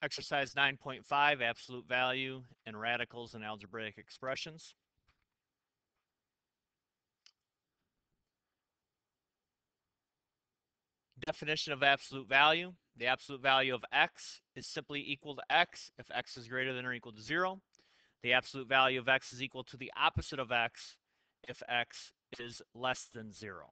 Exercise 9.5, absolute value and radicals in algebraic expressions. Definition of absolute value. The absolute value of x is simply equal to x if x is greater than or equal to 0. The absolute value of x is equal to the opposite of x if x is less than 0.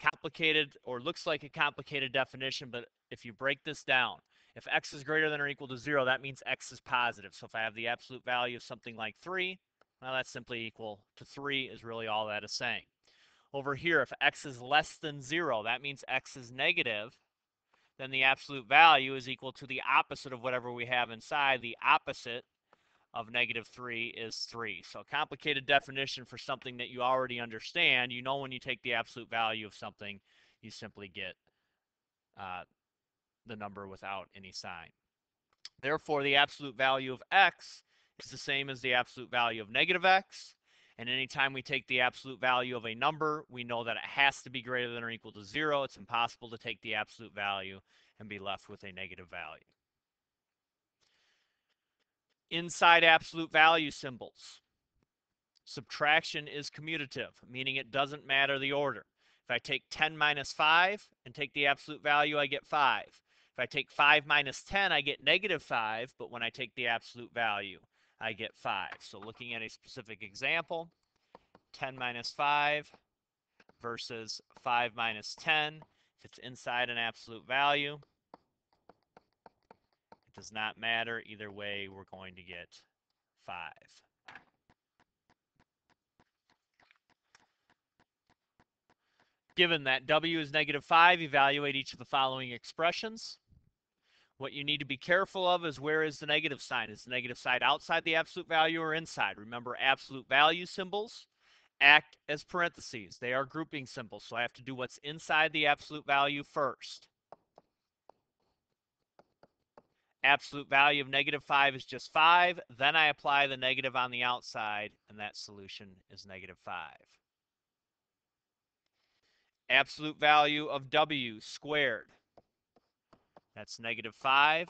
Complicated, or looks like a complicated definition, but if you break this down, if x is greater than or equal to 0, that means x is positive. So if I have the absolute value of something like 3, well, that's simply equal to 3 is really all that is saying. Over here, if x is less than 0, that means x is negative, then the absolute value is equal to the opposite of whatever we have inside. The opposite of negative 3 is 3. So a complicated definition for something that you already understand. You know when you take the absolute value of something, you simply get the number without any sign. Therefore, the absolute value of x is the same as the absolute value of negative x. And anytime we take the absolute value of a number, we know that it has to be greater than or equal to 0. It's impossible to take the absolute value and be left with a negative value. Inside absolute value symbols, subtraction is commutative, meaning it doesn't matter the order. If I take 10 minus 5 and take the absolute value, I get 5. If I take 5 minus 10, I get negative 5, but when I take the absolute value, I get 5. So looking at a specific example, 10 minus 5 versus 5 minus 10. If it's inside an absolute value, it does not matter. Either way, we're going to get 5. Given that w is negative 5, evaluate each of the following expressions. What you need to be careful of is where is the negative sign? Is the negative sign outside the absolute value or inside? Remember, absolute value symbols act as parentheses. They are grouping symbols, so I have to do what's inside the absolute value first. Absolute value of negative 5 is just 5. Then I apply the negative on the outside, and that solution is negative 5. Absolute value of w squared. That's negative 5.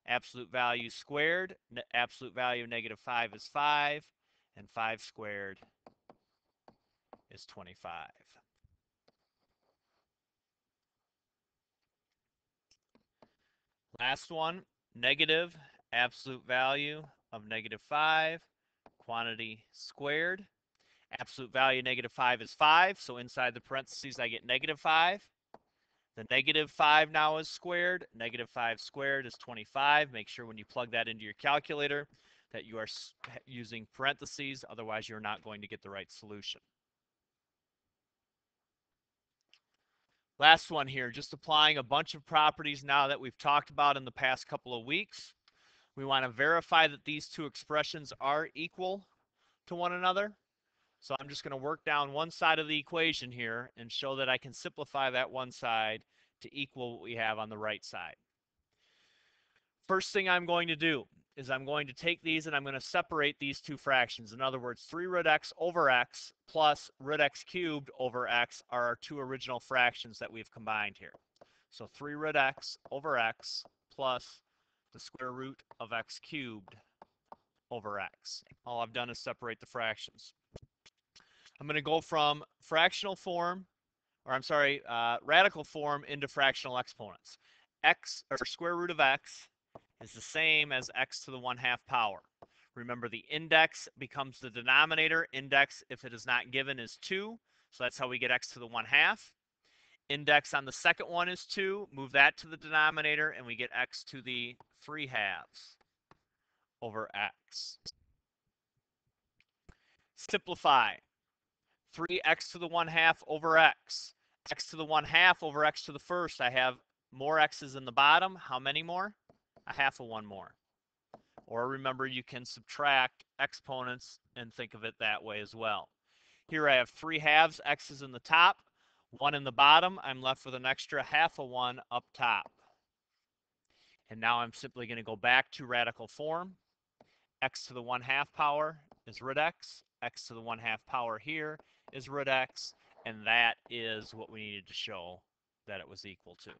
Absolute value squared. Absolute value of negative 5 is 5. And 5 squared is 25. Last one, negative absolute value of negative 5, quantity squared. Absolute value negative 5 is 5, so inside the parentheses I get negative 5. The negative 5 now is squared. Negative 5 squared is 25. Make sure when you plug that into your calculator that you are using parentheses, otherwise you're not going to get the right solution. Last one here, just applying a bunch of properties now that we've talked about in the past couple of weeks. We want to verify that these two expressions are equal to one another. So I'm just going to work down one side of the equation here and show that I can simplify that one side to equal what we have on the right side. First thing I'm going to do is I'm going to take these and I'm going to separate these two fractions. In other words, 3 root x over x plus root x cubed over x are our two original fractions that we've combined here. So 3 root x over x plus the square root of x cubed over x. All I've done is separate the fractions. I'm going to go from fractional form, or I'm sorry, radical form into fractional exponents. X, or square root of x, is the same as x to the 1/2 power. Remember, the index becomes the denominator. Index, if it is not given, is 2. So that's how we get x to the 1/2. Index on the second one is 2. Move that to the denominator, and we get x to the 3/2 over x. Simplify. 3x to the 1/2 over x. X to the 1/2 over x to the first. I have more x's in the bottom. How many more? 1/2 of one more. Or remember, you can subtract exponents and think of it that way as well. Here I have 3/2 x's in the top, 1 in the bottom. I'm left with an extra 1/2 of 1 up top. And now I'm simply going to go back to radical form. X to the 1/2 power is root x. X to the 1/2 power here is root x. And that is what we needed to show that it was equal to.